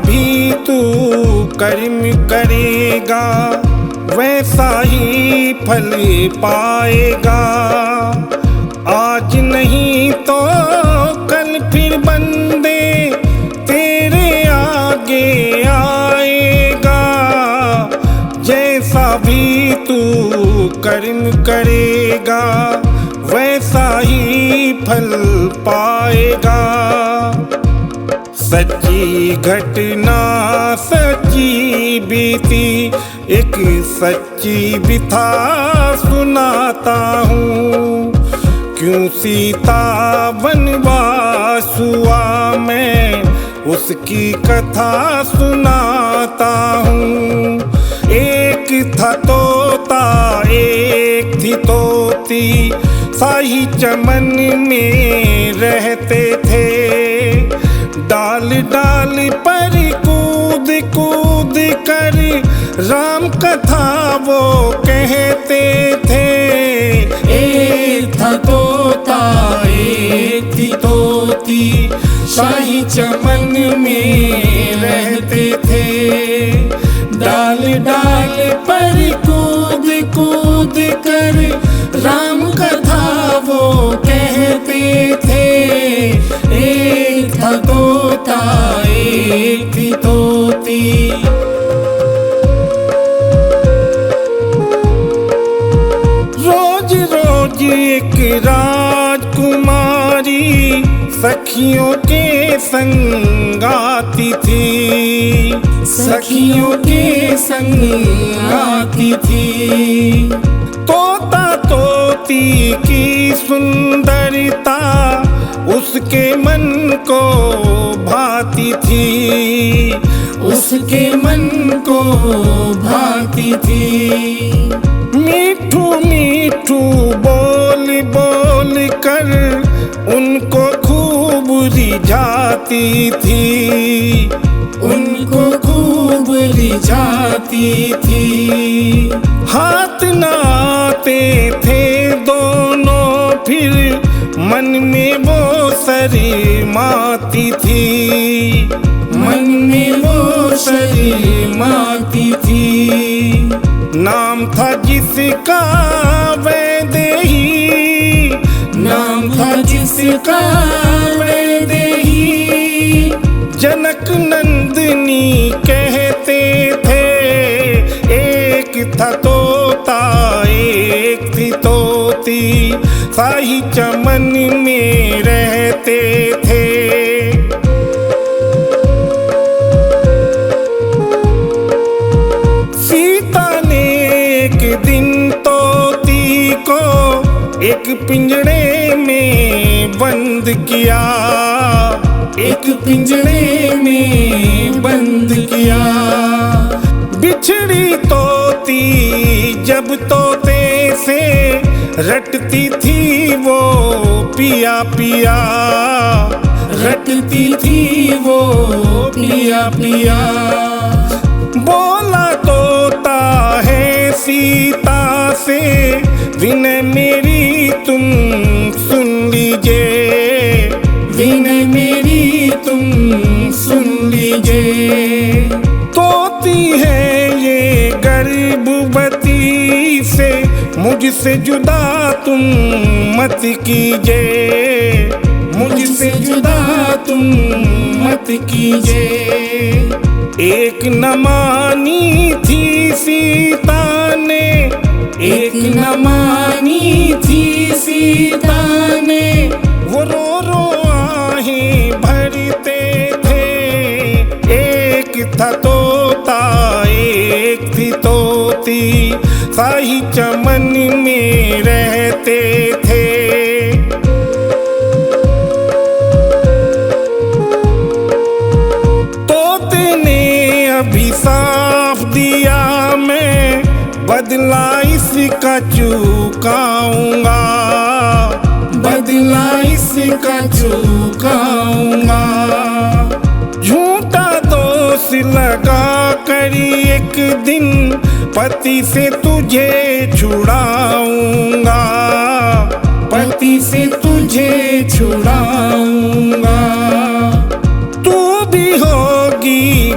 भी तू कर्म करेगा वैसा ही फल पाएगा। आज नहीं तो कल फिर बंदे तेरे आगे आएगा। जैसा भी तू कर्म करेगा वैसा ही फल पाएगा। सच्ची घटना सच्ची बीती एक सच्ची बिथा सुनाता हूँ। क्यों सीता वनवास हुआ मैं उसकी कथा सुनाता हूँ। एक था तोता एक थी तोती शाही चमन में रहते थे। डाल डाल पर कूद कूद कर राम कथा वो कहते थे। एक था तोता एक थी तोती शाही चमन में रहते थे। डाल डाल पर कूद कूद कर राम कथा वो कहते थे। एक था तोता एक थी तोती। रोज रोज एक राजकुमारी सखियों के संग आती थी। सखियों के संग आती थी। तोता तोती की सुंदरता उसके मन को भाती थी। उसके मन को भाती थी। मीठू मीठू बोल बोल कर उनको खूब रिझाती थी। उनको खूब रिझाती थी। हाथ नाते थे दोनों फिर मन में वो शर्माती थी। मन में वो शर्माती थी। नाम था जिसका वैदेही। नाम था जिसका वैदेही। जनक नंदिनी कहते थे। एक था तोता एक थी तोती शाही चमन में रहते थे। सीता ने एक दिन तोती को एक पिंजड़े में बंद किया। एक पिंजड़े में बंद किया। बिछड़ी तोती जब तोते से रटती थी वो पिया पिया। रटती थी वो पिया पिया। बोला तोता है सीता से विनय मेरी तुम सुन लीजिए। विनय मेरी तुम सुन लीजिए। तोती है ये गर्भवती से मुझसे जुदा तुम मत कीजिए। मुझसे जुदा तुम मत कीजिए। एक न मानी थी सीता ने। एक न मानी थी सीता ने। वो रो रो आहें भरते थे। एक था तोता एक थी तोती शाही चमन में रहते थे। तोते ने अभिशाप दिया मैं बदला इसका चुकाऊंगा। बदला इसका चुकाऊंगा। झूठा दोष लगा कर एक दिन पति से तुझे छुड़ाऊंगा। पति से तुझे छुड़ाऊंगा। तू भी होगी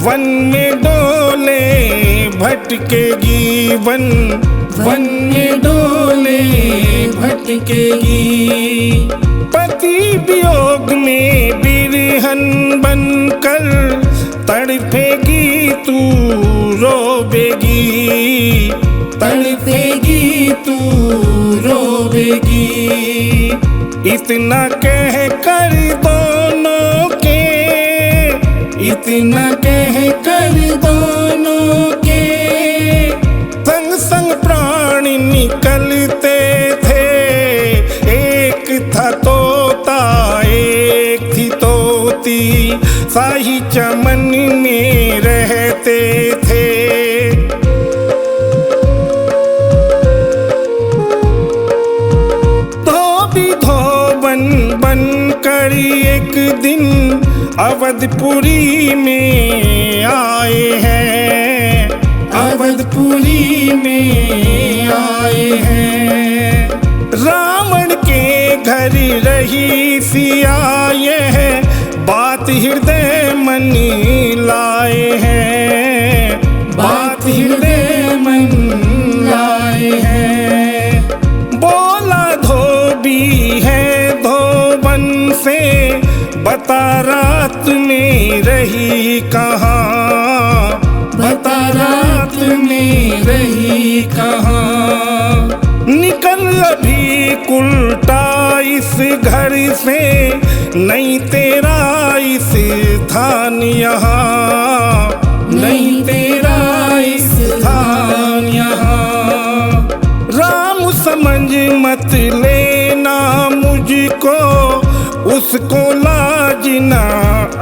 वन में डोले भटकेगी वन में डोले भटकेगी। पति वियोग में बिरहन बनकर तड़पेगी तू रोवेगी तड़पेगी तू रोवेगी। इतना कह कर दोनों के इतना कह कर दोनों के संग संग प्राण निकलते थे। एक था तोता एक थी तोती शाही चमन में रहते थे। धोबी धोबन बन कर एक दिन अवधपुरी में आए हैं। अवधपुरी में आए हैं। रावण के घर रही सिया यह बात हृदय मन लाए हैं। बात हृदय मन लाए हैं। बोला धोबी है धोबन से बता रात में रही कहाँ। बता रात में रही कहाँ। निकल अभी उल्टा इस घर से नहीं तेरा इस स्थान यहाँ। नहीं तेरा इस स्थान यहाँ। राम समझ मत लेना मुझको उसको लाज ना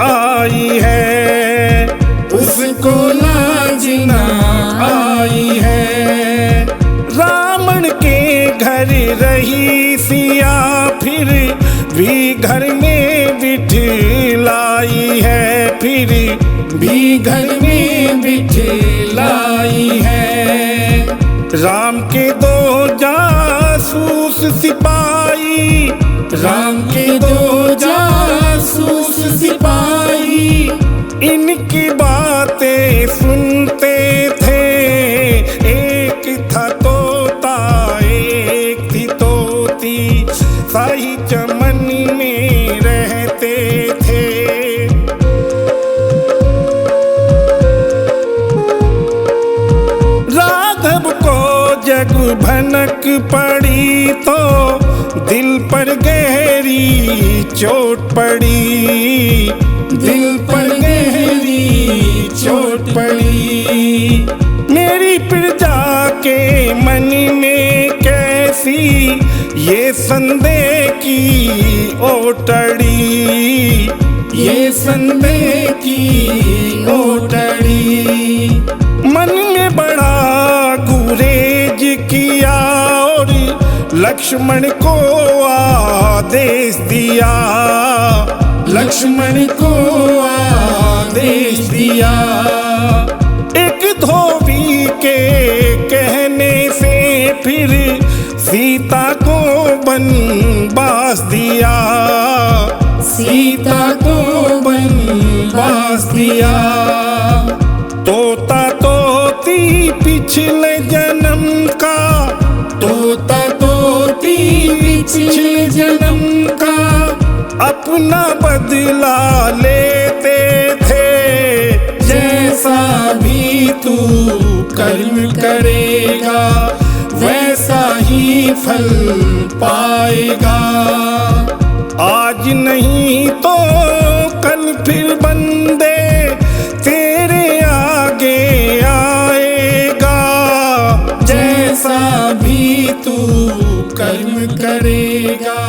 आई है। उसको लाज ना आई है। रावण के घर रही सिया फिर भी घर में बिठलाई है। फिर भी घर में बिठलाई है। राम के दो जासूस सिपाही राम के दो जासूस सिपाही इनकी बातें सुनते थे। एक था तोता एक थी तोती शाही चमन में रहते थे। राघव को जग भनक पड़ी तो दिल पर गहरी चोट पड़ी। दिल पर गहरी चोट पड़ी। मेरी प्रजा के मन में कैसी ये संदेह की ओटड़ी। ये संदेह की ओटड़ी। मन में बड़ा गुरेज किया और लक्ष्मण को आदेश दिया। लक्ष्मण को आदेश दिया। एक धोबी के कहने से फिर सीता को वनवास दिया। सीता को वनवास दिया। तोता तोती पिछले जन्म का तोता तोती पिछले जन्म का अपना बदला लेते थे। जैसा भी तू कर्म करेगा वैसा ही फल पाएगा। आज नहीं तो कल फिर बंदे तेरे आगे आएगा। जैसा भी तू कर्म करेगा